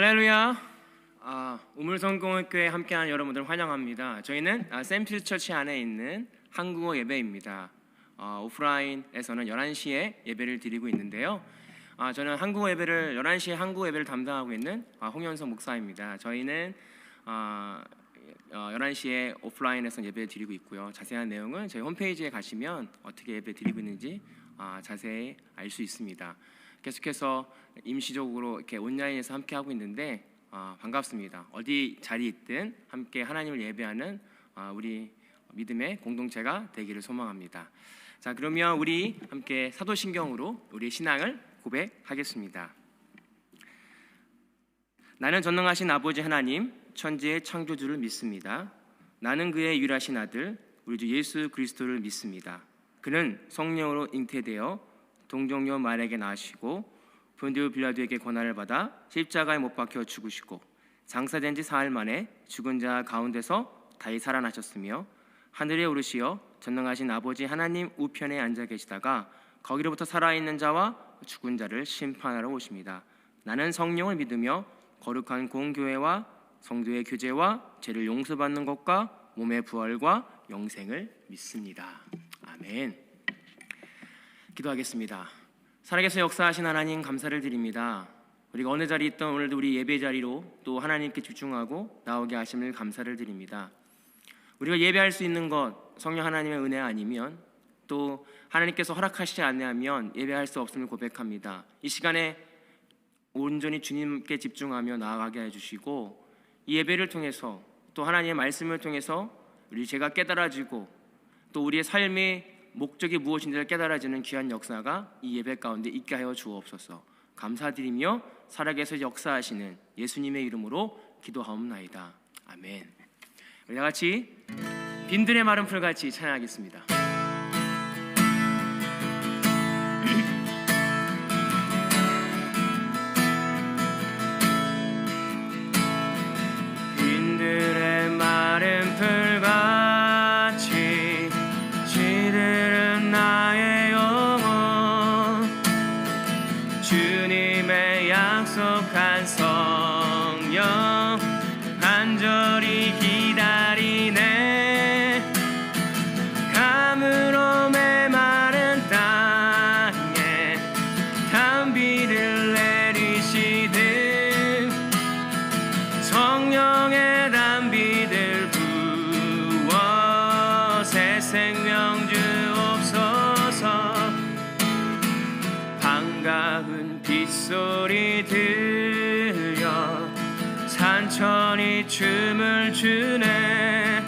할렐루야. 우물성공회교회 함께하는 여러분들 환영합니다. 저희는 샘필 처치 안에 있는 한국어 예배입니다. 오프라인에서는 11시에 예배를 드리고 있는데요. 저는 11시에 한국어 예배를 담당하고 있는 홍현석 목사입니다. 저희는 11시에 오프라인에서 예배를 드리고 있고요. 자세한 내용은 저희 홈페이지에 가시면 어떻게 예배 드리고 있는지 자세히 알 수 있습니다. 계속해서 임시적으로 이렇게 온라인에서 함께 하고 있는데 반갑습니다. 어디 자리에 있든 함께 하나님을 예배하는 우리 믿음의 공동체가 되기를 소망합니다. 자, 그러면 우리 함께 사도신경으로 우리의 신앙을 고백하겠습니다. 나는 전능하신 아버지 하나님, 천지의 창조주를 믿습니다. 나는 그의 유일하신 아들, 우리 주 예수 그리스도를 믿습니다. 그는 성령으로 잉태되어 동정녀 마리아에게 낳으시고 본디오 빌라도에게 고난을 받아 십자가에 못 박혀 죽으시고 장사된 지 사흘 만에 죽은 자 가운데서 다시 살아나셨으며 하늘에 오르시어 전능하신 아버지 하나님 우편에 앉아 계시다가 거기로부터 살아있는 자와 죽은 자를 심판하러 오십니다. 나는 성령을 믿으며 거룩한 공교회와 성도의 교제와 죄를 용서받는 것과 몸의 부활과 영생을 믿습니다. 아멘. 기도하겠습니다. 살아계신 역사하신 하나님 감사를 드립니다. 우리가 어느 자리에 있던 오늘도 우리 예배 자리로 또 하나님께 집중하고 나오게 하심을 감사를 드립니다. 우리가 예배할 수 있는 것 성령 하나님의 은혜 아니면 또 하나님께서 허락하시지 않으면 예배할 수 없음을 고백합니다. 이 시간에 온전히 주님께 집중하며 나아가게 해주시고 이 예배를 통해서 또 하나님의 말씀을 통해서 우리 죄가 깨달아지고 또 우리의 삶의 목적이 무엇인지를 깨달아지는 귀한 역사가 이 예배 가운데 있게 하여 주옵소서. 감사드리며 살아계셔 역사하시는 예수님의 이름으로 기도하옵나이다. 아멘. 우리 다 같이 빈들의 마른 풀같이 찬양하겠습니다. 빈들의 마른 풀같이 시들은 나의 영혼 주님의 약속한 성령 간절히 기다리네. 가물어 메마른 땅에 단비를 내리시듯 성령의 단비들 부어 새 생명 주옵소서. 반가운 빗소리 들려 산천이 춤을 추네.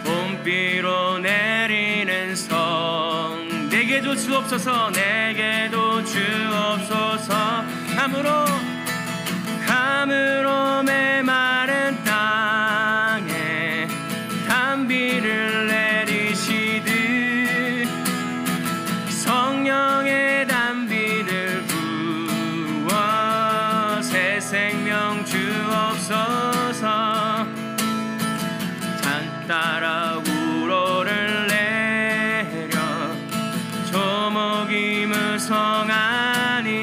봄비로 내리는 성 내게도 주옵소서. 내게도 주옵소서. 가물어 메마른 땅에 단비를 내리시듯 성령의 단비를 부어 새 생명 주옵소서. 산 따라 우로를 내려 조목이 무성하니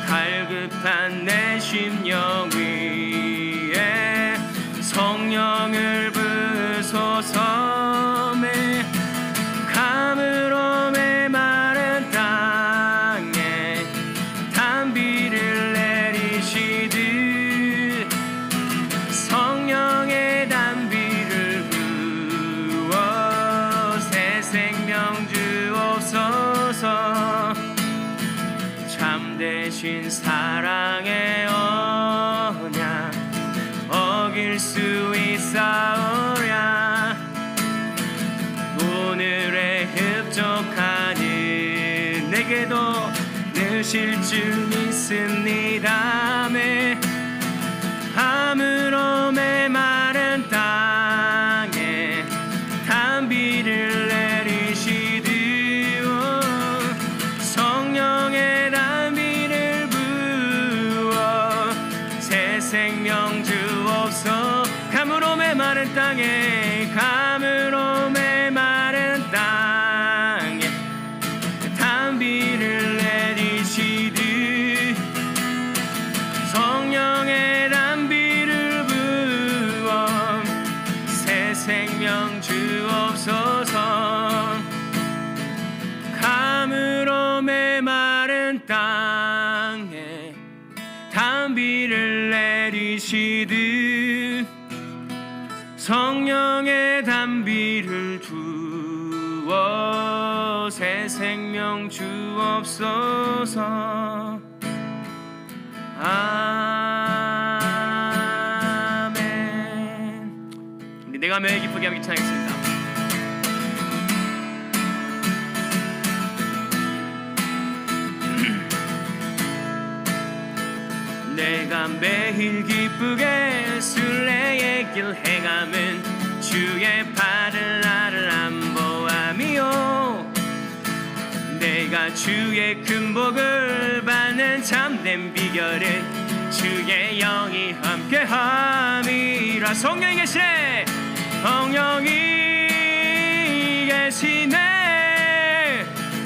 갈급한 내 심령 위에 성령을 부소서. 가물어 메마른 땅에 단비를 내리시듯 성령의 단비를 부어 새 생명 주옵소서. 참되신 사랑의 언약 어길 수 있사오랴. 오늘의 흡족하니 내게도 느실 줄 믿습니다. 가물어 메마른 땅에 단비를 내리시듯 성령의 단비를 부어 새 생명 주옵소서. 가물어 메마른 땅에 가물어 메마른 땅에 단비를 내리시듯 생명 주옵소서. 감으로 메마른 땅에 단비를 내리시듯 성령의 단비를 주어 새 생명 주옵소서. 아멘. 우리 내가 매일 기쁘게 함께 찬양하겠습니다. 내가 매일 기쁘게 순례의 길 행함은 주의 팔을 나를 안보함이요. 내가 주의 큰 복을 받는 참된 비결은 주의 영이 함께함이라. 성령이 계시네. 성령이 계시네.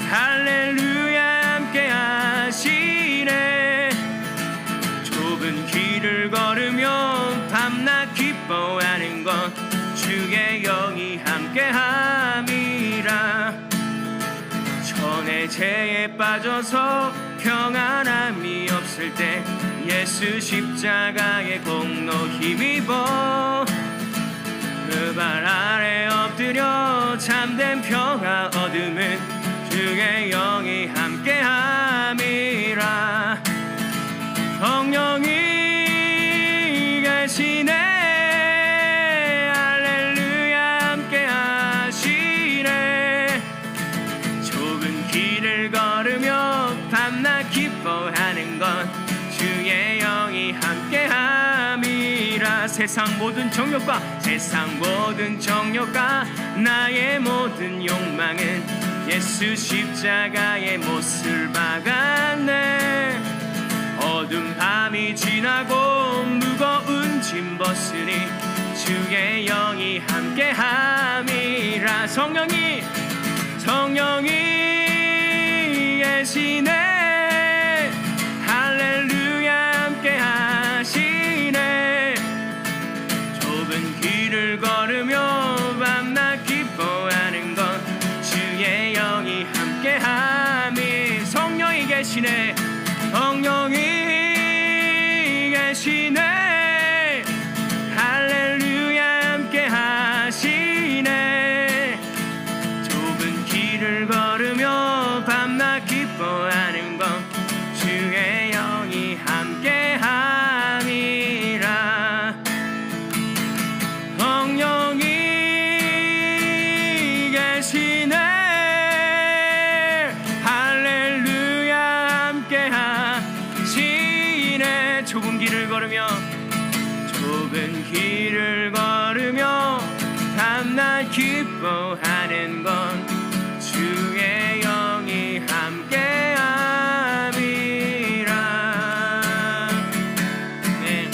할렐루야 함께하시네. 좁은 길을 걸으며 밤낮 기뻐하는 것 주의 영이 함께함이라. 전에 죄에 빠져서 평안함이 없을 때 예수 십자가의 공로 힘입어 그 발 아래 엎드려 참된 평화 얻음은 주의 영이 함께함이라. 성령이 계시네. 할렐루야 함께하시네. 좁은 길을 걸으며 밤낮 기뻐하는 것 주의 영이 함께함이라. 세상 모든 정욕과 나의 모든 욕망은 예수 십자가의 못을 박았네. 어둠 밤이 지나고 무거운 짐 벗으니 주의 영이 함께함이라. 성령이 계시네. 할렐루야 함께하시네. 좁은 길을 걸으며 밤낮 기뻐하는 것 주의 영이 함께함이. 성령이 계시네. 성령이 계시네. 할렐루야 함께하시네. 좁은 길을 걸으며 밤낮 기뻐하는 것 주의 영이 함께함이라. 성령이 계시네. 할렐루야 함께하시네. 좁은 길을 걸으며 밤낮 기뻐하는 건 주의 영이 함께함이라. 네.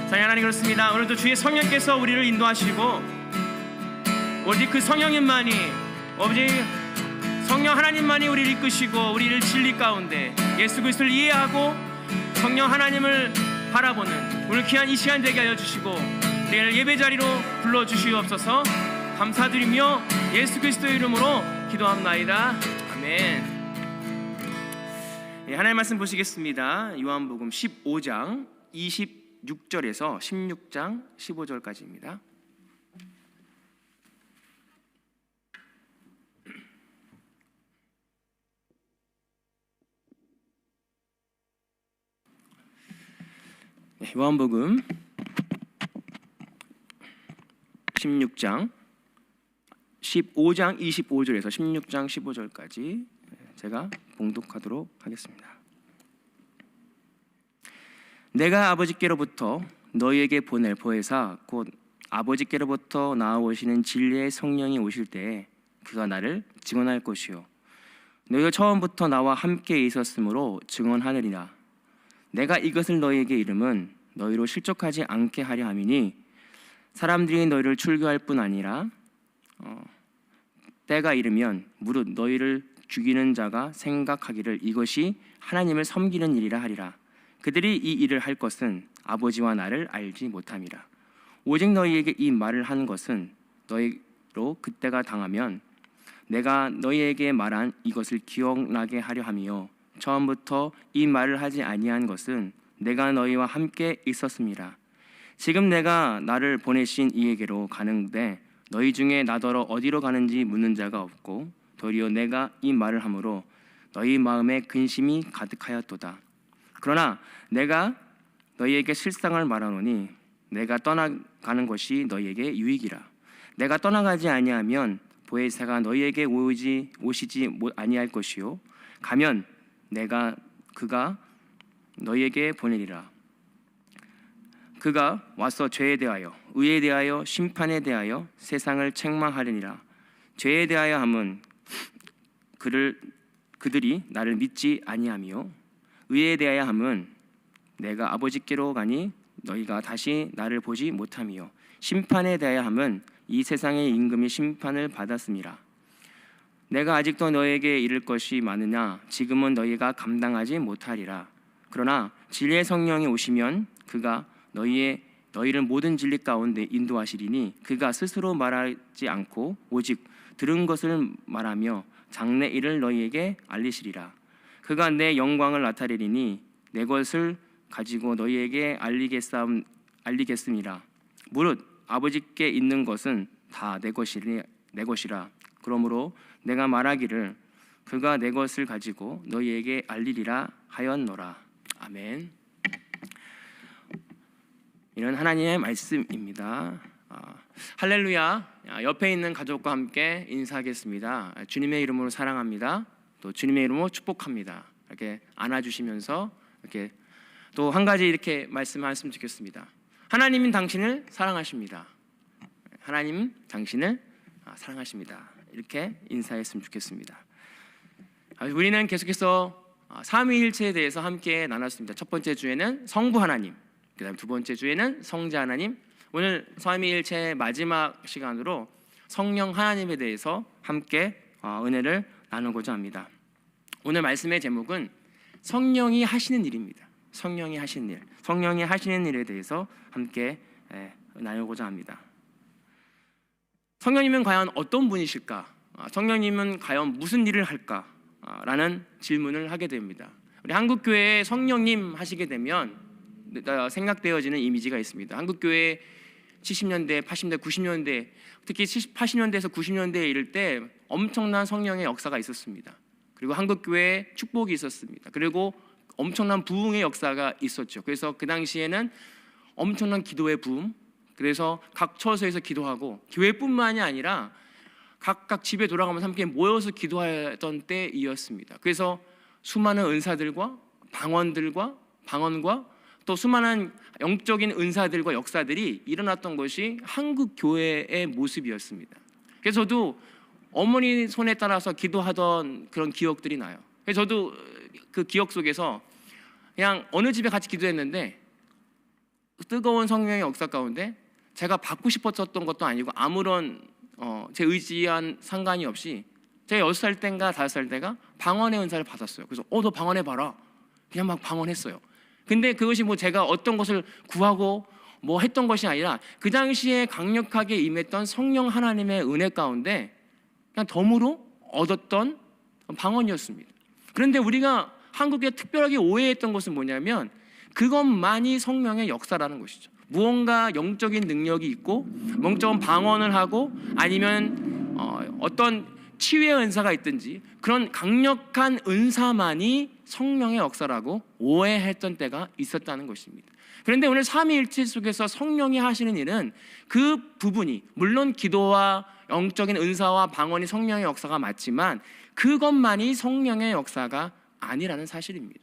사랑하는 하나님, 그렇습니다. 오늘도 주의 성령께서 우리를 인도하시고 오직 그 성령님만이, 아버지 성령 하나님만이 우리를 이끄시고 우리를 진리 가운데 예수 그리스도를 이해하고 성령 하나님을 바라보는 오늘 귀한 이 시간 되게 하여 주시고 우리를 예배 자리로 불러주시옵소서. 감사드리며 예수 그리스도의 이름으로 기도합나이다. 아멘. 하나님의 말씀 보시겠습니다. 요한복음 15장 26절에서 16장 15절까지입니다. 요한복음 15장 25절에서 16장 15절까지 제가 봉독하도록 하겠습니다. 내가 아버지께로부터 너희에게 보낼 보혜사 곧 아버지께로부터 나아오시는 진리의 성령이 오실 때에 그가 나를 증언할 것이요 너희가 처음부터 나와 함께 있었으므로 증언하느니라. 내가 이것을 너희에게 이름은 너희로 실족하지 않게 하려 함이니 사람들이 너희를 출교할 뿐 아니라 때가 이르면 무릇 너희를 죽이는 자가 생각하기를 이것이 하나님을 섬기는 일이라 하리라. 그들이 이 일을 할 것은 아버지와 나를 알지 못함이라. 오직 너희에게 이 말을 한 것은 너희로 그때가 당하면 내가 너희에게 말한 이것을 기억나게 하려 함이요 처음부터 이 말을 하지 아니한 것은 내가 너희와 함께 있었음이라. 지금 내가 나를 보내신 이에게로 가는데 너희 중에 나더러 어디로 가는지 묻는 자가 없고 도리어 내가 이 말을 함으로 너희 마음에 근심이 가득하였도다. 그러나 내가 너희에게 실상을 말하노니 내가 떠나가는 것이 너희에게 유익이라. 내가 떠나가지 아니하면 보혜사가 너희에게 오시지 아니할 것이요 가면 그가 너희에게 보내리라. 그가 와서 죄에 대하여 의에 대하여 심판에 대하여 세상을 책망하려니라. 죄에 대하여 함은 그들이 나를 믿지 아니하며 의에 대하여 함은 내가 아버지께로 가니 너희가 다시 나를 보지 못하며 심판에 대하여 함은 이 세상의 임금이 심판을 받았음이라. 내가 아직도 너희에게 이를 것이 많으나 지금은 너희가 감당하지 못하리라. 그러나 진리의 성령이 오시면 그가 너희를 모든 진리 가운데 인도하시리니 그가 스스로 말하지 않고 오직 들은 것을 말하며 장래 일을 너희에게 알리시리라. 그가 내 영광을 나타내리니 내 것을 가지고 너희에게 알리겠음이라. 무릇 아버지께 있는 것은 다 내 것이라. 그러므로 내가 말하기를 그가 내 것을 가지고 너희에게 알리리라 하였노라. 아멘. 이런 하나님의 말씀입니다. 할렐루야. 옆에 있는 가족과 함께 인사하겠습니다. 주님의 이름으로 사랑합니다. 또 주님의 이름으로 축복합니다. 이렇게 안아주시면서 이렇게 또 한 가지 이렇게 말씀하셨으면 좋겠습니다. 하나님은 당신을 사랑하십니다. 하나님은 당신을 사랑하십니다. 이렇게 인사했으면 좋겠습니다. 우리는 계속해서 삼위일체에 대해서 함께 나눴습니다. 첫 번째 주에는 성부 하나님, 그다음 두 번째 주에는 성자 하나님, 오늘 삼위일체 마지막 시간으로 성령 하나님에 대해서 함께 은혜를 나누고자 합니다. 오늘 말씀의 제목은 성령이 하시는 일입니다. 성령이 하시는 일, 성령이 하시는 일에 대해서 함께 나누고자 합니다. 성령님은 과연 어떤 분이실까? 성령님은 과연 무슨 일을 할까? 라는 질문을 하게 됩니다. 우리 한국교회에 성령님 하시게 되면 생각되어지는 이미지가 있습니다. 한국교회 70년대, 80년대, 90년대, 특히 80년대에서 90년대에 이를 때 엄청난 성령의 역사가 있었습니다. 그리고 한국교회에 축복이 있었습니다. 그리고 엄청난 부흥의 역사가 있었죠. 그래서 그 당시에는 엄청난 기도의 부흥, 그래서 각 처소에서 기도하고 교회뿐만이 아니라 각각 집에 돌아가면서 함께 모여서 기도하던 때이었습니다. 그래서 수많은 은사들과 방언과 또 수많은 영적인 은사들과 역사들이 일어났던 것이 한국 교회의 모습이었습니다. 그래서 저도 어머니 손에 따라서 기도하던 그런 기억들이 나요. 그래서 저도 그 기억 속에서 그냥 어느 집에 같이 기도했는데 뜨거운 성령의 역사 가운데 제가 받고 싶었던 것도 아니고 아무런 제 의지한 상관이 없이 제가 6살 때인가 5살 때가 방언의 은사를 받았어요. 그래서 너 방언해봐라. 그냥 막 방언했어요. 근데 그것이 뭐 제가 어떤 것을 구하고 뭐 했던 것이 아니라 그 당시에 강력하게 임했던 성령 하나님의 은혜 가운데 그냥 덤으로 얻었던 방언이었습니다. 그런데 우리가 한국에 특별하게 오해했던 것은 뭐냐면 그것만이 성령의 역사라는 것이죠. 무언가 영적인 능력이 있고 영적인 방언을 하고 아니면 어떤 치유의 은사가 있든지 그런 강력한 은사만이 성령의 역사라고 오해했던 때가 있었다는 것입니다. 그런데 오늘 삼위일체 속에서 성령이 하시는 일은 그 부분이 물론 기도와 영적인 은사와 방언이 성령의 역사가 맞지만 그것만이 성령의 역사가 아니라는 사실입니다.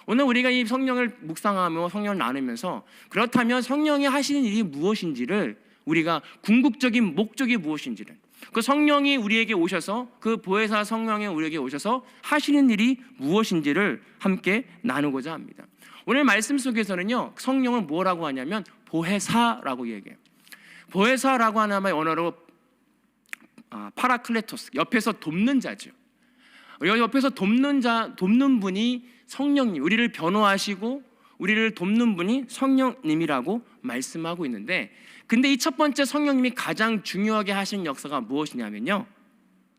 오늘 우리가 이 성령을 묵상하며 성령을 나누면서 그렇다면 성령이 하시는 일이 무엇인지를 우리가 궁극적인 목적이 무엇인지를 그 성령이 우리에게 오셔서 그 보혜사 성령이 우리에게 오셔서 하시는 일이 무엇인지를 함께 나누고자 합니다. 오늘 말씀 속에서는요 성령을 뭐라고 하냐면 보혜사라고 얘기해요. 보혜사라고 하는 언어로 파라클레토스, 옆에서 돕는 자죠. 옆에서 돕는 분이 성령님, 우리를 변호하시고 우리를 돕는 분이 성령님이라고 말씀하고 있는데, 근데 이 첫 번째 성령님이 가장 중요하게 하시는 역사가 무엇이냐면요,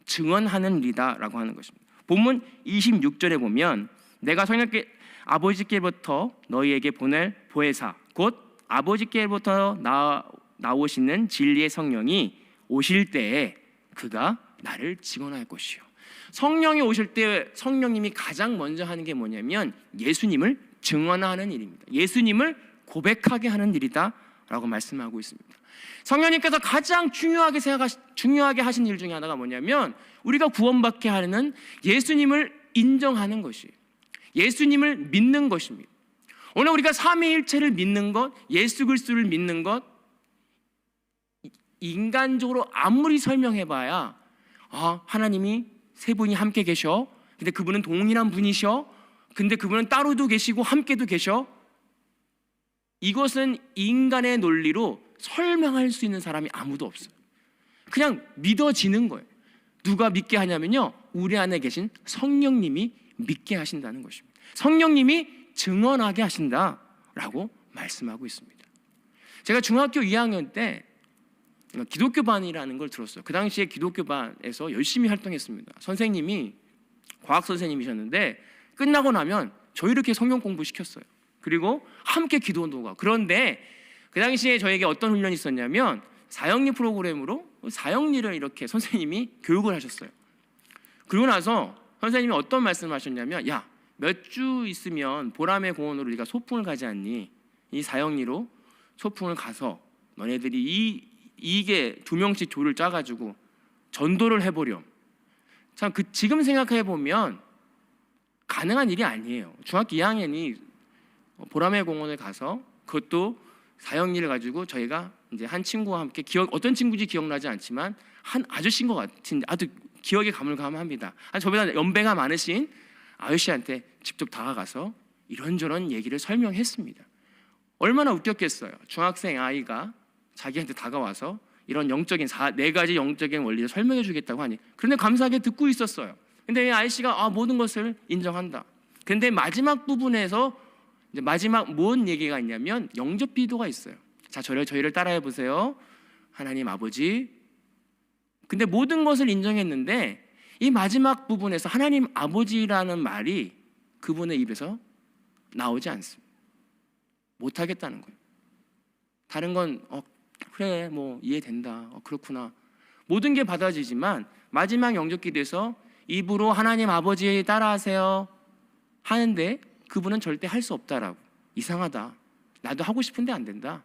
증언하는 일이다라고 하는 것입니다. 본문 26절에 보면 내가 성령께 아버지께로부터 너희에게 보낼 보혜사 곧 아버지께로부터 나오시는 진리의 성령이 오실 때에 그가 나를 증언할 것이요. 성령이 오실 때 성령님이 가장 먼저 하는 게 뭐냐면 예수님을 증언하는 일입니다. 예수님을 고백하게 하는 일이다 라고 말씀하고 있습니다. 성령님께서 가장 중요하게 하신 일 중에 하나가 뭐냐면 우리가 구원받게 하는 예수님을 인정하는 것이에요. 예수님을 믿는 것입니다. 오늘 우리가 삼위일체를 믿는 것, 예수 그리스도를 믿는 것, 인간적으로 아무리 설명해봐야 하나님이 세 분이 함께 계셔, 근데 그분은 동일한 분이셔, 근데 그분은 따로도 계시고 함께도 계셔, 이것은 인간의 논리로 설명할 수 있는 사람이 아무도 없어요. 그냥 믿어지는 거예요. 누가 믿게 하냐면요, 우리 안에 계신 성령님이 믿게 하신다는 것입니다. 성령님이 증언하게 하신다라고 말씀하고 있습니다. 제가 중학교 2학년 때 기독교 반이라는 걸 들었어요. 그 당시에 기독교 반에서 열심히 활동했습니다. 선생님이 과학 선생님이셨는데 끝나고 나면 저희 이렇게 성경 공부 시켰어요. 그리고 함께 기도도 가고. 그런데 그 당시에 저에게 어떤 훈련이 있었냐면 사형리 프로그램으로 사형리를 이렇게 선생님이 교육을 하셨어요. 그러고 나서 선생님이 어떤 말씀을 하셨냐면, 야, 몇 주 있으면 보람의 공원으로 우리가 소풍을 가지 않니? 이 사형리로 소풍을 가서 너네들이 이게 2명씩 조를 짜가지고 전도를 해보렴. 참 지금 생각해 보면 가능한 일이 아니에요. 중학교 2학년이 보람의 공원을 가서, 그것도 사형리를 가지고 저희가 이제 한 친구와 함께, 어떤 친구인지 기억나지 않지만 한 아저씨인 것 같은, 아주 기억에 가물가물합니다. 저보다 연배가 많으신 아저씨한테 직접 다가가서 이런저런 얘기를 설명했습니다. 얼마나 웃겼겠어요. 중학생 아이가 자기한테 다가와서 이런 네 가지 영적인 원리를 설명해 주겠다고 하니, 그런데 감사하게 듣고 있었어요. 근데 이 아이씨가 모든 것을 인정한다. 근데 마지막 부분에서 이제 마지막 뭔 얘기가 있냐면 영접 기도가 있어요. 자, 저희를 따라해 보세요. 하나님 아버지. 근데 모든 것을 인정했는데 이 마지막 부분에서 하나님 아버지라는 말이 그분의 입에서 나오지 않습니다. 못하겠다는 거예요. 다른 건 그래, 뭐 이해된다, 그렇구나, 모든 게 받아지지만 마지막 영접 기도에서 입으로 하나님 아버지 따라하세요 하는데 그분은 절대 할 수 없다라고, 이상하다, 나도 하고 싶은데 안 된다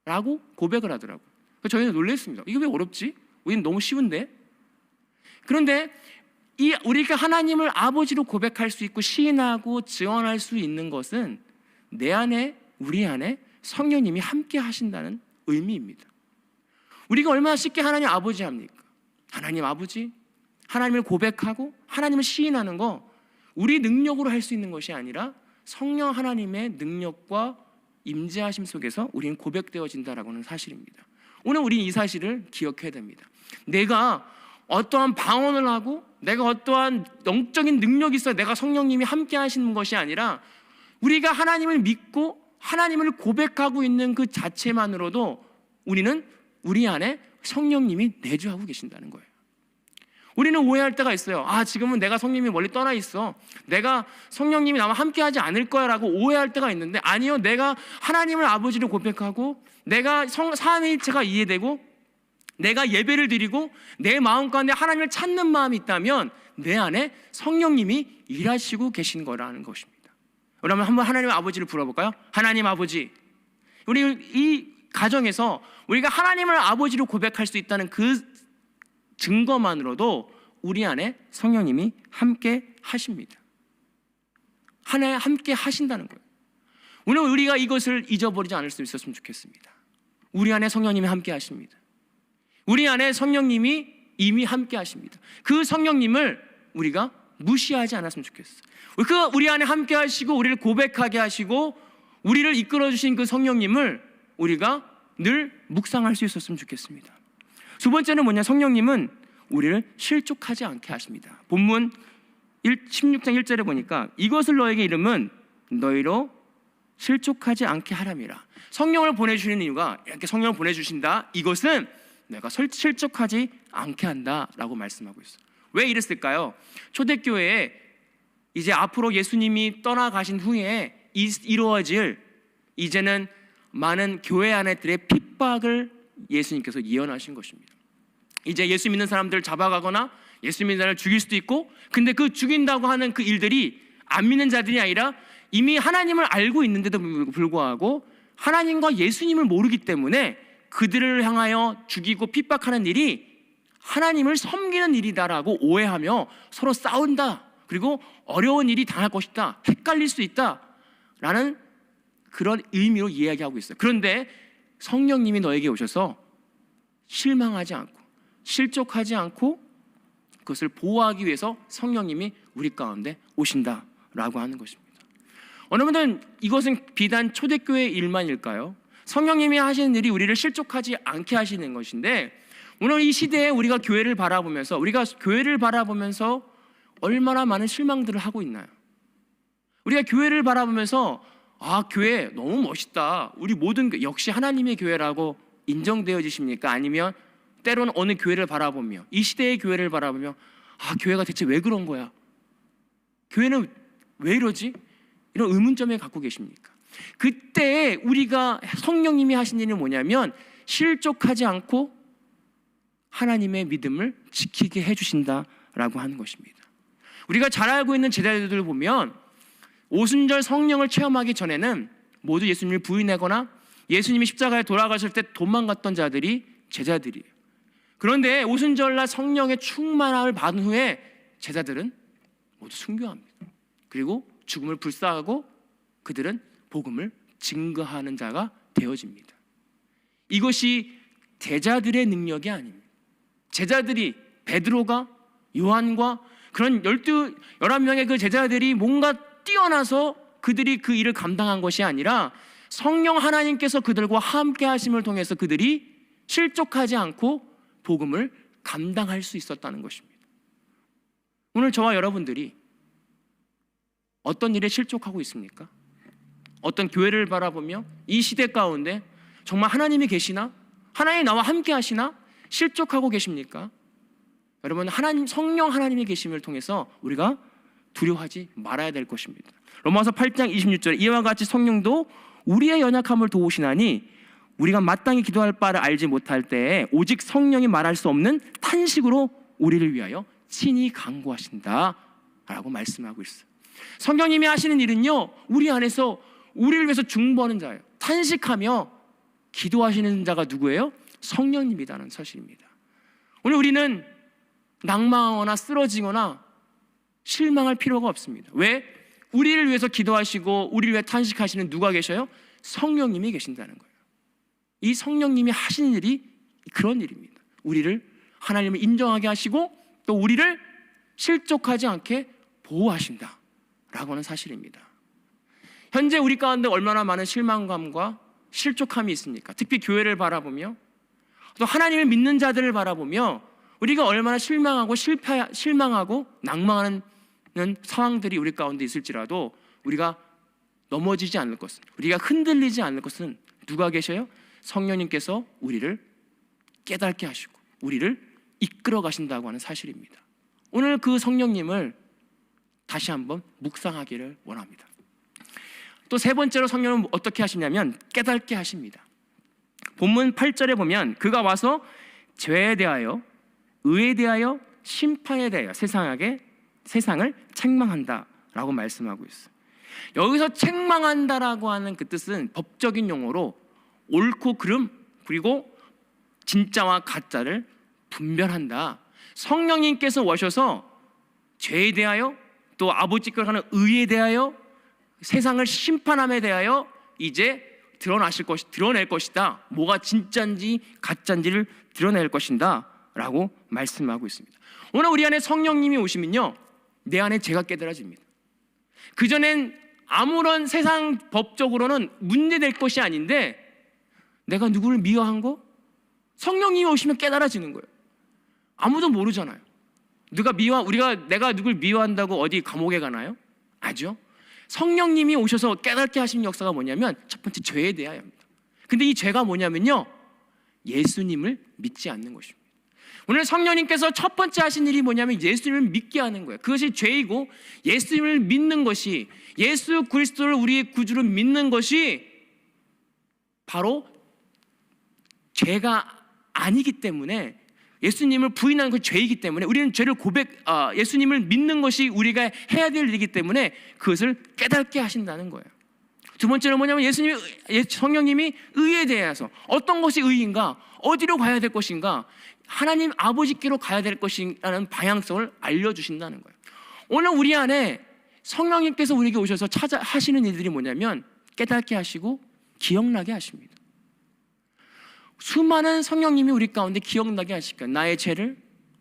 라고 고백을 하더라고요. 저희는 놀랐습니다. 이게 왜 어렵지? 우리는 너무 쉬운데? 그런데 우리가 하나님을 아버지로 고백할 수 있고 시인하고 증언할 수 있는 것은 내 안에, 우리 안에 성령님이 함께 하신다는 의미입니다. 우리가 얼마나 쉽게 하나님 아버지 합니까? 하나님 아버지, 하나님을 고백하고 하나님을 시인하는 거 우리 능력으로 할 수 있는 것이 아니라 성령 하나님의 능력과 임재하심 속에서 우리는 고백되어진다라고 하는 사실입니다. 오늘 우리는 이 사실을 기억해야 됩니다. 내가 어떠한 방언을 하고 내가 어떠한 영적인 능력이 있어야 내가 성령님이 함께 하시는 것이 아니라 우리가 하나님을 믿고 하나님을 고백하고 있는 그 자체만으로도 우리는 우리 안에 성령님이 내주하고 계신다는 거예요. 우리는 오해할 때가 있어요. 지금은 내가 성령님이 멀리 떠나 있어, 내가 성령님이 나와 함께 하지 않을 거야 라고 오해할 때가 있는데, 아니요, 내가 하나님을 아버지로 고백하고 내가 삼위일체가 이해되고 내가 예배를 드리고 내 마음 가운데 하나님을 찾는 마음이 있다면 내 안에 성령님이 일하시고 계신 거라는 것입니다. 그러면 한번 하나님 아버지를 불러볼까요? 하나님 아버지. 우리 이 가정에서 우리가 하나님을 아버지로 고백할 수 있다는 그 증거만으로도 우리 안에 성령님이 함께 하십니다. 하나님 함께 하신다는 거예요. 오늘 우리가 이것을 잊어버리지 않을 수 있었으면 좋겠습니다. 우리 안에 성령님이 함께 하십니다. 우리 안에 성령님이 이미 함께 하십니다. 그 성령님을 우리가 무시하지 않았으면 좋겠어요. 우리 안에 함께 하시고 우리를 고백하게 하시고 우리를 이끌어 주신 그 성령님을 우리가 늘 묵상할 수 있었으면 좋겠습니다. 두 번째는 뭐냐, 성령님은 우리를 실족하지 않게 하십니다. 본문 16장 1절에 보니까 이것을 너에게 이름은 너희로 실족하지 않게 하람이라. 성령을 보내주시는 이유가, 이렇게 성령을 보내주신다, 이것은 내가 실족하지 않게 한다라고 말씀하고 있어요. 왜 이랬을까요? 초대교회에 이제 앞으로 예수님이 떠나가신 후에 이루어질 이제는 많은 교회 안에들의 핍박을 예수님께서 예언하신 것입니다. 이제 예수 믿는 사람들을 잡아가거나 예수 믿는 사람을 죽일 수도 있고, 근데 그 죽인다고 하는 그 일들이 안 믿는 자들이 아니라 이미 하나님을 알고 있는데도 불구하고 하나님과 예수님을 모르기 때문에 그들을 향하여 죽이고 핍박하는 일이 하나님을 섬기는 일이다라고 오해하며 서로 싸운다, 그리고 어려운 일이 당할 것이다, 헷갈릴 수 있다라는 그런 의미로 이야기하고 있어요. 그런데 성령님이 너에게 오셔서 실망하지 않고 실족하지 않고 그것을 보호하기 위해서 성령님이 우리 가운데 오신다라고 하는 것입니다. 여러분들, 이것은 비단 초대교회의 일만일까요? 성령님이 하시는 일이 우리를 실족하지 않게 하시는 것인데, 오늘 이 시대에 우리가 교회를 바라보면서 얼마나 많은 실망들을 하고 있나요? 우리가 교회를 바라보면서 교회 너무 멋있다, 우리 모든 역시 하나님의 교회라고 인정되어지십니까? 아니면 때로는 어느 교회를 바라보며, 이 시대의 교회를 바라보며 교회가 대체 왜 그런 거야? 교회는 왜 이러지? 이런 의문점에 갖고 계십니까? 그때 우리가 성령님이 하신 일은 뭐냐면 실족하지 않고 하나님의 믿음을 지키게 해주신다라고 하는 것입니다. 우리가 잘 알고 있는 제자들을 보면 오순절 성령을 체험하기 전에는 모두 예수님을 부인하거나 예수님이 십자가에 돌아가실 때 도망갔던 자들이 제자들이에요. 그런데 오순절날 성령의 충만함을 받은 후에 제자들은 모두 순교합니다. 그리고 죽음을 불사하고 그들은 복음을 증거하는 자가 되어집니다. 이것이 제자들의 능력이 아닙니다. 제자들이, 베드로가, 요한과 그런 11명의 그 제자들이 뭔가 뛰어나서 그들이 그 일을 감당한 것이 아니라 성령 하나님께서 그들과 함께 하심을 통해서 그들이 실족하지 않고 복음을 감당할 수 있었다는 것입니다. 오늘 저와 여러분들이 어떤 일에 실족하고 있습니까? 어떤 교회를 바라보며 이 시대 가운데 정말 하나님이 계시나? 하나님이 나와 함께 하시나? 실족하고 계십니까? 여러분, 성령 하나님이 계심을 통해서 우리가 두려워하지 말아야 될 것입니다. 로마서 8장 26절에 이와 같이 성령도 우리의 연약함을 도우시나니 우리가 마땅히 기도할 바를 알지 못할 때에 오직 성령이 말할 수 없는 탄식으로 우리를 위하여 친히 간구하신다 라고 말씀하고 있어요. 성령님이 하시는 일은요, 우리 안에서 우리를 위해서 중보하는 자예요. 탄식하며 기도하시는 자가 누구예요? 성령님이라는 사실입니다. 오늘 우리는 낭망하거나 쓰러지거나 실망할 필요가 없습니다. 왜? 우리를 위해서 기도하시고 우리를 위해 탄식하시는 누가 계셔요? 성령님이 계신다는 거예요. 이 성령님이 하시는 일이 그런 일입니다. 우리를 하나님을 인정하게 하시고 또 우리를 실족하지 않게 보호하신다 라고 하는 사실입니다. 현재 우리 가운데 얼마나 많은 실망감과 실족함이 있습니까? 특히 교회를 바라보며 또 하나님을 믿는 자들을 바라보며 우리가 얼마나 실망하고 낭망하는 상황들이 우리 가운데 있을지라도 우리가 넘어지지 않을 것은, 우리가 흔들리지 않을 것은 누가 계셔요? 성령님께서 우리를 깨닫게 하시고 우리를 이끌어 가신다고 하는 사실입니다. 오늘 그 성령님을 다시 한번 묵상하기를 원합니다. 또 세 번째로 성령은 어떻게 하시냐면 깨닫게 하십니다. 본문 8절에 보면 그가 와서 죄에 대하여, 의에 대하여, 심판에 대하여 세상을 책망한다라고 말씀하고 있어요. 여기서 책망한다라고 하는 그 뜻은 법적인 용어로 옳고 그름, 그리고 진짜와 가짜를 분별한다. 성령님께서 오셔서 죄에 대하여, 또 아버지께 하는 의에 대하여, 세상을 심판함에 대하여 이제 드러낼 것이다. 뭐가 진짜인지 가짜인지를 드러낼 것이다 라고 말씀하고 있습니다. 오늘 우리 안에 성령님이 오시면요, 내 안에 죄가 깨달아집니다. 그전엔 아무런 세상 법적으로는 문제될 것이 아닌데 내가 누구를 미워한 거? 성령님이 오시면 깨달아지는 거예요. 아무도 모르잖아요. 내가 누굴 미워한다고 어디 감옥에 가나요? 아죠. 성령님이 오셔서 깨닫게 하시는 역사가 뭐냐면 첫 번째 죄에 대하여입니다. 근데 이 죄가 뭐냐면요, 예수님을 믿지 않는 것입니다. 오늘 성령님께서 첫 번째 하신 일이 뭐냐면 예수님을 믿게 하는 거예요. 그것이 죄이고, 예수님을 믿는 것이, 예수 그리스도를 우리의 구주로 믿는 것이 바로 죄가 아니기 때문에, 예수님을 부인하는 것이 죄이기 때문에 우리는 죄를 예수님을 믿는 것이 우리가 해야 될 일이기 때문에 그것을 깨닫게 하신다는 거예요. 두 번째는 뭐냐면 성령님이 의에 대해서, 어떤 것이 의인가, 어디로 가야 될 것인가, 하나님 아버지께로 가야 될 것이라는 방향성을 알려주신다는 거예요. 오늘 우리 안에 성령님께서 우리에게 오셔서 하시는 일들이 뭐냐면 깨닫게 하시고 기억나게 하십니다. 수많은 성령님이 우리 가운데 기억나게 하실 거예요. 나의 죄를,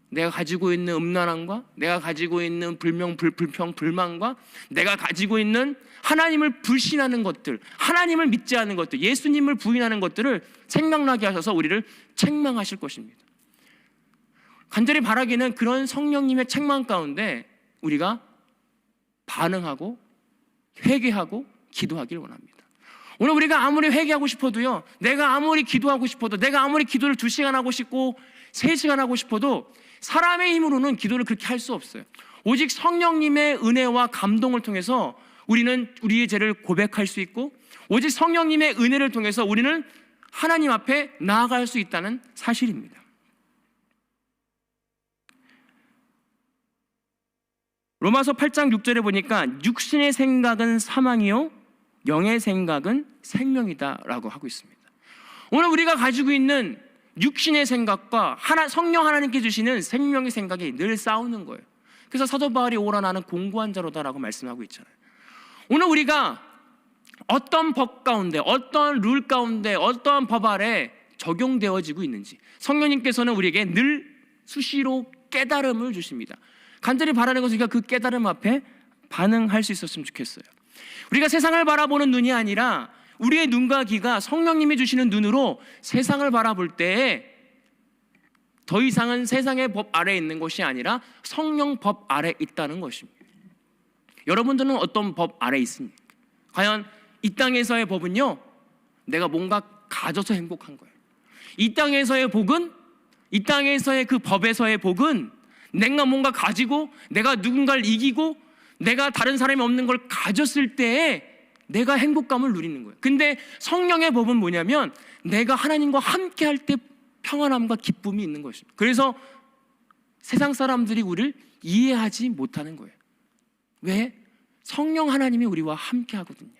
내가 가지고 있는 음란함과, 내가 가지고 있는 불만과, 내가 가지고 있는 하나님을 불신하는 것들, 하나님을 믿지 않는 것들, 예수님을 부인하는 것들을 생각나게 하셔서 우리를 책망하실 것입니다. 간절히 바라기는 그런 성령님의 책망 가운데 우리가 반응하고 회개하고 기도하길 원합니다. 오늘 우리가 아무리 회개하고 싶어도요, 내가 아무리 기도하고 싶어도, 내가 아무리 기도를 2시간 하고 싶고 3시간 하고 싶어도 사람의 힘으로는 기도를 그렇게 할 수 없어요. 오직 성령님의 은혜와 감동을 통해서 우리는 우리의 죄를 고백할 수 있고, 오직 성령님의 은혜를 통해서 우리는 하나님 앞에 나아갈 수 있다는 사실입니다. 로마서 8장 6절에 보니까 육신의 생각은 사망이요 영의 생각은 생명이다 라고 하고 있습니다. 오늘 우리가 가지고 있는 육신의 생각과 성령 하나님께 주시는 생명의 생각이 늘 싸우는 거예요. 그래서 사도 바울이 오라 나는 공고한 자로다 라고 말씀하고 있잖아요. 오늘 우리가 어떤 법 가운데, 어떤 룰 가운데, 어떤 법 아래 적용되어지고 있는지 성령님께서는 우리에게 늘 수시로 깨달음을 주십니다. 간절히 바라는 것은 우리가 그 깨달음 앞에 반응할 수 있었으면 좋겠어요. 우리가 세상을 바라보는 눈이 아니라 우리의 눈과 귀가 성령님이 주시는 눈으로 세상을 바라볼 때에 더 이상은 세상의 법 아래에 있는 것이 아니라 성령 법 아래에 있다는 것입니다. 여러분들은 어떤 법 아래에 있습니까? 과연 이 땅에서의 법은요, 내가 뭔가 가져서 행복한 거예요. 이 땅에서의 복은, 이 땅에서의 그 법에서의 복은 내가 뭔가 가지고, 내가 누군가를 이기고, 내가 다른 사람이 없는 걸 가졌을 때에 내가 행복감을 누리는 거예요. 근데 성령의 법은 뭐냐면 내가 하나님과 함께 할 때 평안함과 기쁨이 있는 것입니다. 그래서 세상 사람들이 우리를 이해하지 못하는 거예요. 왜? 성령 하나님이 우리와 함께 하거든요.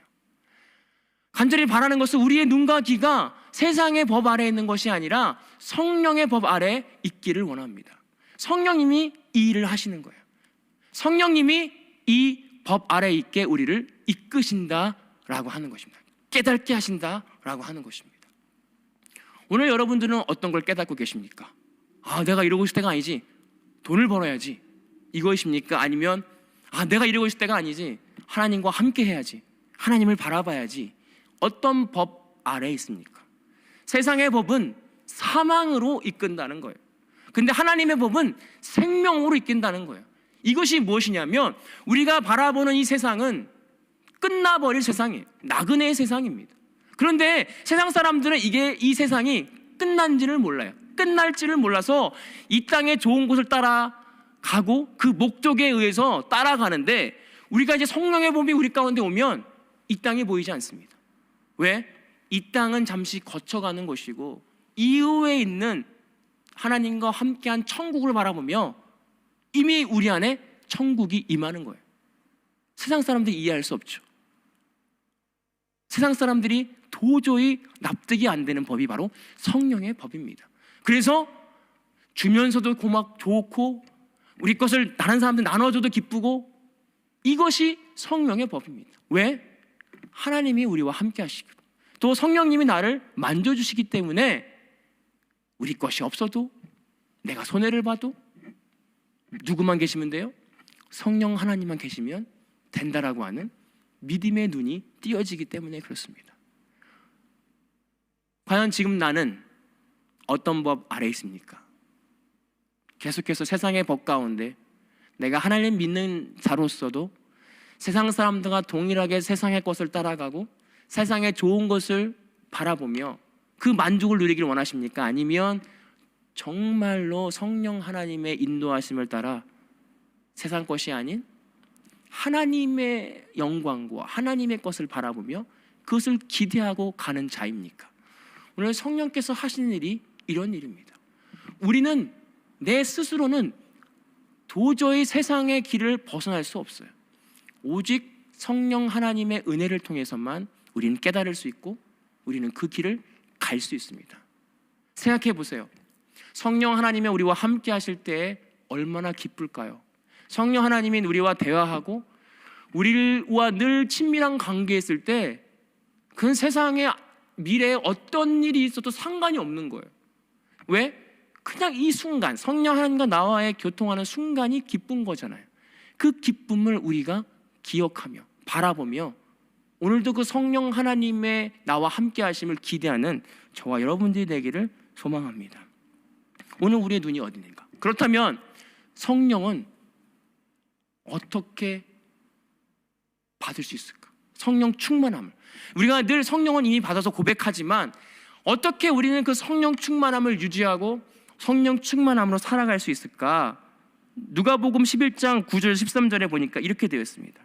간절히 바라는 것은 우리의 눈과 귀가 세상의 법 아래에 있는 것이 아니라 성령의 법 아래에 있기를 원합니다. 성령님이 이 일을 하시는 거예요. 성령님이 이 법 아래에 있게 우리를 이끄신다라고 하는 것입니다. 깨닫게 하신다라고 하는 것입니다. 오늘 여러분들은 어떤 걸 깨닫고 계십니까? 내가 이러고 있을 때가 아니지, 돈을 벌어야지, 이것입니까? 아니면 내가 이러고 있을 때가 아니지, 하나님과 함께 해야지, 하나님을 바라봐야지, 어떤 법 아래에 있습니까? 세상의 법은 사망으로 이끈다는 거예요. 근데 하나님의 법은 생명으로 이끈다는 거예요. 이것이 무엇이냐면 우리가 바라보는 이 세상은 끝나버릴 세상이에요. 나그네의 세상입니다. 그런데 세상 사람들은 이 세상이 끝난지를 몰라요. 끝날지를 몰라서 이 땅의 좋은 곳을 따라가고 그 목적에 의해서 따라가는데, 우리가 이제 성령의 법이 우리 가운데 오면 이 땅이 보이지 않습니다. 왜? 이 땅은 잠시 거쳐가는 것이고 이후에 있는 하나님과 함께한 천국을 바라보며 이미 우리 안에 천국이 임하는 거예요. 세상 사람들이 이해할 수 없죠. 세상 사람들이 도저히 납득이 안 되는 법이 바로 성령의 법입니다. 그래서 주면서도 좋고 우리 것을 다른 사람들 나눠줘도 기쁘고, 이것이 성령의 법입니다. 왜? 하나님이 우리와 함께 하시고 또 성령님이 나를 만져주시기 때문에 우리 것이 없어도, 내가 손해를 봐도 누구만 계시면 돼요? 성령 하나님만 계시면 된다라고 하는 믿음의 눈이 띄어지기 때문에 그렇습니다. 과연 지금 나는 어떤 법 아래에 있습니까? 계속해서 세상의 법 가운데 내가 하나님 믿는 자로서도 세상 사람들과 동일하게 세상의 것을 따라가고 세상의 좋은 것을 바라보며 그 만족을 누리기를 원하십니까? 아니면 정말로 성령 하나님의 인도하심을 따라 세상 것이 아닌 하나님의 영광과 하나님의 것을 바라보며 그것을 기대하고 가는 자입니까? 오늘 성령께서 하시는 일이 이런 일입니다. 우리는 내 스스로는 도저히 세상의 길을 벗어날 수 없어요. 오직 성령 하나님의 은혜를 통해서만 우리는 깨달을 수 있고 우리는 그 길을 갈 수 있습니다. 생각해 보세요. 성령 하나님이 우리와 함께 하실 때 얼마나 기쁠까요? 성령 하나님이 우리와 대화하고 우리와 늘 친밀한 관계에 있을 때 그건 세상의 미래에 어떤 일이 있어도 상관이 없는 거예요. 왜? 그냥 이 순간 성령 하나님과 나와의 교통하는 순간이 기쁜 거잖아요. 그 기쁨을 우리가 기억하며 바라보며 오늘도 그 성령 하나님의 나와 함께 하심을 기대하는 저와 여러분들이 되기를 소망합니다. 오늘 우리의 눈이 어디 있는가? 그렇다면 성령은 어떻게 받을 수 있을까? 성령 충만함을 우리가 늘 성령은 이미 받아서 고백하지만 어떻게 우리는 그 성령 충만함을 유지하고 성령 충만함으로 살아갈 수 있을까? 누가복음 11장 9절 13절에 보니까 이렇게 되어 있습니다.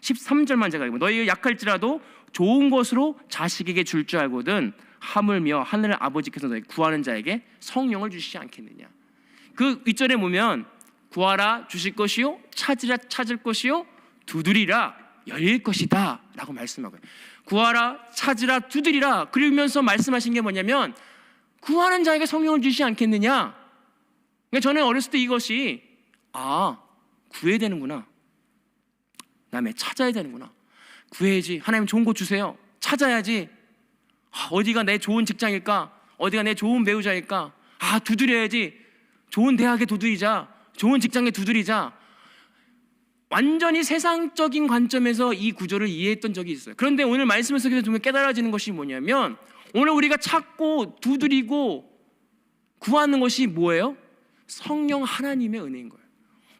13절만 제가 읽으면 너희가 약할지라도 좋은 것으로 자식에게 줄 줄 알거든 하물며 하늘 아버지께서 너희 구하는 자에게 성령을 주시지 않겠느냐. 그 윗절에 보면 구하라 주실 것이요 찾으라 찾을 것이요 두드리라 열릴 것이다 라고 말씀하고요. 구하라 찾으라 두드리라 그러면서 말씀하신 게 뭐냐면 구하는 자에게 성령을 주시지 않겠느냐. 그러니까 저는 어렸을 때 이것이 구해야 되는구나, 그다음에 찾아야 되는구나, 구해야지, 하나님 좋은 거 주세요, 찾아야지, 어디가 내 좋은 직장일까, 어디가 내 좋은 배우자일까, 두드려야지, 좋은 대학에 두드리자, 좋은 직장에 두드리자. 완전히 세상적인 관점에서 이 구조를 이해했던 적이 있어요. 그런데 오늘 말씀을 속에서 좀 깨달아지는 것이 뭐냐면 오늘 우리가 찾고 두드리고 구하는 것이 뭐예요? 성령 하나님의 은혜인 거예요.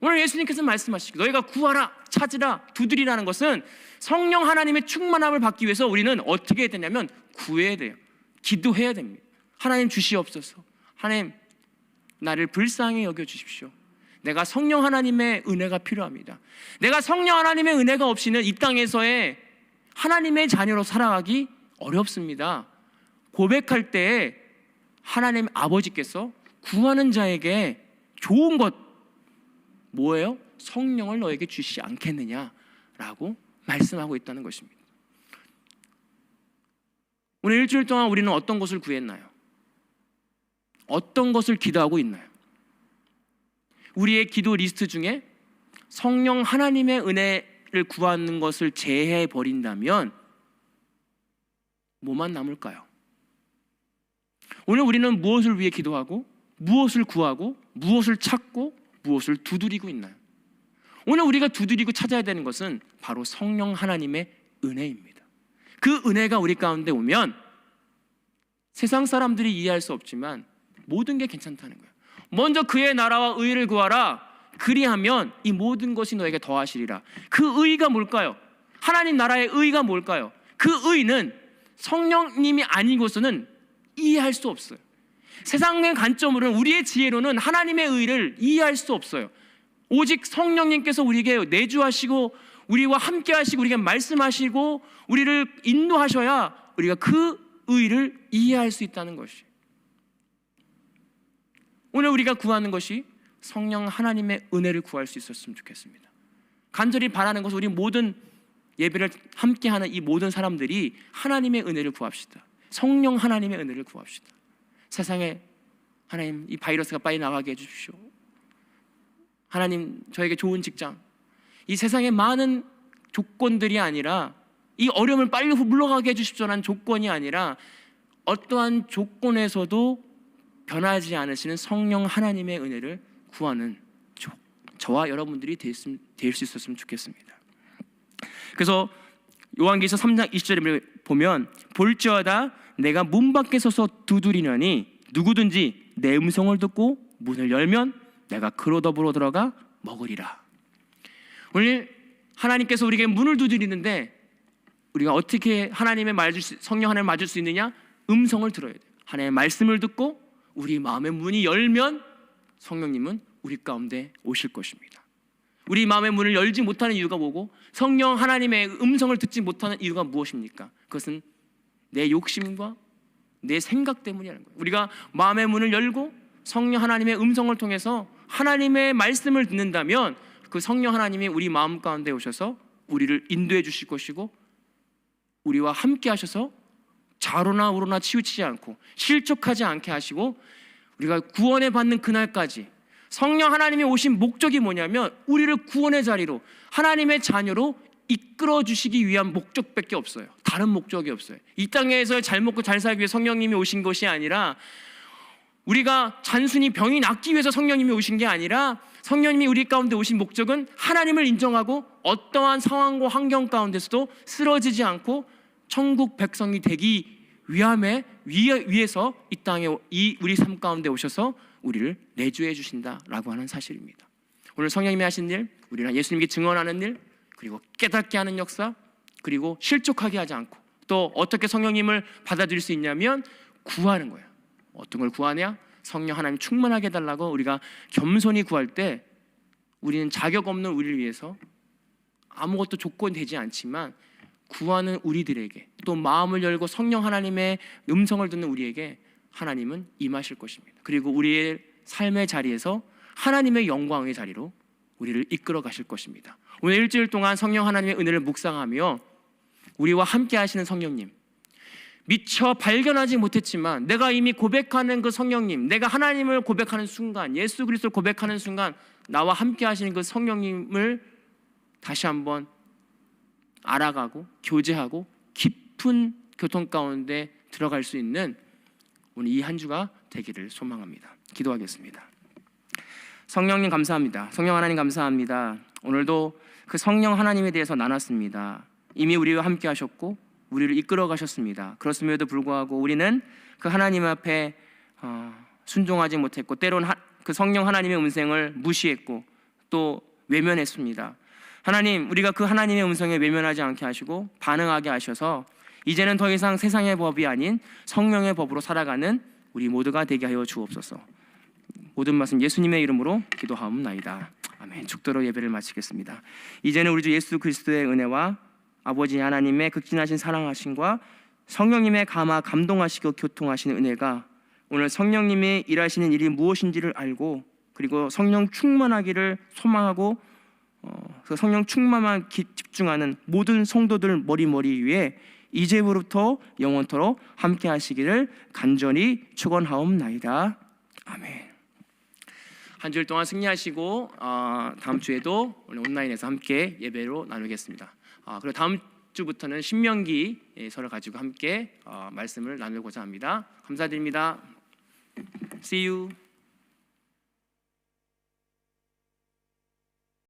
오늘 예수님께서 말씀하시기를 너희가 구하라 찾으라 두드리라는 것은 성령 하나님의 충만함을 받기 위해서 우리는 어떻게 해야 되냐면 구해야 돼요. 기도해야 됩니다. 하나님 주시옵소서. 하나님 나를 불쌍히 여겨주십시오. 내가 성령 하나님의 은혜가 필요합니다. 내가 성령 하나님의 은혜가 없이는 이 땅에서의 하나님의 자녀로 살아가기 어렵습니다. 고백할 때 하나님 아버지께서 구하는 자에게 좋은 것 뭐예요? 성령을 너에게 주시지 않겠느냐라고 말씀하고 있다는 것입니다. 오늘 일주일 동안 우리는 어떤 것을 구했나요? 어떤 것을 기도하고 있나요? 우리의 기도 리스트 중에 성령 하나님의 은혜를 구하는 것을 제해해 버린다면 뭐만 남을까요? 오늘 우리는 무엇을 위해 기도하고 무엇을 구하고 무엇을 찾고 무엇을 두드리고 있나요? 오늘 우리가 두드리고 찾아야 되는 것은 바로 성령 하나님의 은혜입니다. 그 은혜가 우리 가운데 오면 세상 사람들이 이해할 수 없지만 모든 게 괜찮다는 거예요. 먼저 그의 나라와 의를 구하라. 그리하면 이 모든 것이 너에게 더하시리라. 그 의가 뭘까요? 하나님 나라의 의가 뭘까요? 그 의는 성령님이 아니고서는 이해할 수 없어요. 세상의 관점으로는 우리의 지혜로는 하나님의 의를 이해할 수 없어요. 오직 성령님께서 우리에게 내주하시고 우리와 함께 하시고 우리에게 말씀하시고 우리를 인도하셔야 우리가 그 의를 이해할 수 있다는 것이. 오늘 우리가 구하는 것이 성령 하나님의 은혜를 구할 수 있었으면 좋겠습니다. 간절히 바라는 것은 우리 모든 예배를 함께하는 이 모든 사람들이 하나님의 은혜를 구합시다. 성령 하나님의 은혜를 구합시다. 세상에 하나님 이 바이러스가 빨리 나가게 해주십시오. 하나님 저에게 좋은 직장, 이 세상의 많은 조건들이 아니라 이 어려움을 빨리 물러가게 해주십시오라는 조건이 아니라 어떠한 조건에서도 변하지 않으시는 성령 하나님의 은혜를 구하는 저와 여러분들이 될 수 있었으면 좋겠습니다. 그래서 요한계시서 3장 20절에 보면 볼지어다 내가 문 밖에 서서 두드리려니 누구든지 내 음성을 듣고 문을 열면 내가 그로 더불어 들어가 먹으리라. 오늘 하나님께서 우리에게 문을 두드리는데 우리가 어떻게 성령 하나님을 맞을 수 있느냐? 음성을 들어야 돼요. 하나님의 말씀을 듣고 우리 마음의 문이 열면 성령님은 우리 가운데 오실 것입니다. 우리 마음의 문을 열지 못하는 이유가 뭐고, 성령 하나님의 음성을 듣지 못하는 이유가 무엇입니까? 그것은 내 욕심과 내 생각 때문이라는 거예요. 우리가 마음의 문을 열고 성령 하나님의 음성을 통해서 하나님의 말씀을 듣는다면 그 성령 하나님이 우리 마음 가운데 오셔서 우리를 인도해 주실 것이고, 우리와 함께 하셔서 좌로나 우로나 치우치지 않고 실족하지 않게 하시고, 우리가 구원을 받는 그날까지 성령 하나님이 오신 목적이 뭐냐면 우리를 구원의 자리로, 하나님의 자녀로 이끌어 주시기 위한 목적밖에 없어요. 다른 목적이 없어요. 이 땅에서 잘 먹고 잘 살기 위해 성령님이 오신 것이 아니라, 우리가 단순히 병이 낫기 위해서 성령님이 오신 게 아니라, 성령님이 우리 가운데 오신 목적은 하나님을 인정하고 어떠한 상황과 환경 가운데서도 쓰러지지 않고 천국 백성이 되기 위해서 이 땅에 우리 삶 가운데 오셔서 우리를 내주해 주신다라고 하는 사실입니다. 오늘 성령님이 하신 일, 우리랑 예수님께 증언하는 일, 그리고 깨닫게 하는 역사, 그리고 실족하게 하지 않고, 또 어떻게 성령님을 받아들일 수 있냐면 구하는 거예요. 어떤 걸 구하냐? 성령 하나님 충만하게 해달라고 우리가 겸손히 구할 때, 우리는 자격 없는 우리를 위해서 아무것도 조건이 되지 않지만 구하는 우리들에게, 또 마음을 열고 성령 하나님의 음성을 듣는 우리에게 하나님은 임하실 것입니다. 그리고 우리의 삶의 자리에서 하나님의 영광의 자리로 우리를 이끌어 가실 것입니다. 오늘 일주일 동안 성령 하나님의 은혜를 묵상하며 우리와 함께 하시는 성령님, 미처 발견하지 못했지만 내가 이미 고백하는 그 성령님, 내가 하나님을 고백하는 순간, 예수 그리스도를 고백하는 순간 나와 함께 하시는 그 성령님을 다시 한번 알아가고 교제하고 깊은 교통 가운데 들어갈 수 있는 오늘 이 한 주가 되기를 소망합니다. 기도하겠습니다. 성령님 감사합니다. 성령 하나님 감사합니다. 오늘도 그 성령 하나님에 대해서 나눴습니다. 이미 우리와 함께 하셨고 우리를 이끌어 가셨습니다. 그렇음에도 불구하고 우리는 그 하나님 앞에 순종하지 못했고, 때론 그 성령 하나님의 음성을 무시했고 또 외면했습니다. 하나님, 우리가 그 하나님의 음성에 외면하지 않게 하시고 반응하게 하셔서 이제는 더 이상 세상의 법이 아닌 성령의 법으로 살아가는 우리 모두가 되게 하여 주옵소서. 모든 말씀 예수님의 이름으로 기도하옵나이다. 아멘. 축도로 예배를 마치겠습니다. 이제는 우리 주 예수 그리스도의 은혜와 아버지 하나님의 극진하신 사랑하심과 성령님의 감동하시고 교통하시는 은혜가 오늘 성령님이 일하시는 일이 무엇인지를 알고, 그리고 성령 충만하기를 소망하고 그 성령 충만만 집중하는 모든 성도들 머리 위에 이제부터 영원토록 함께 하시기를 간절히 축원하옵나이다. 아멘. 한 주일 동안 승리하시고 다음 주에도 오늘 온라인에서 함께 예배로 나누겠습니다. 그리고 다음 주부터는 신명기서를 가지고 함께 말씀을 나누고자 합니다. 감사드립니다. See you.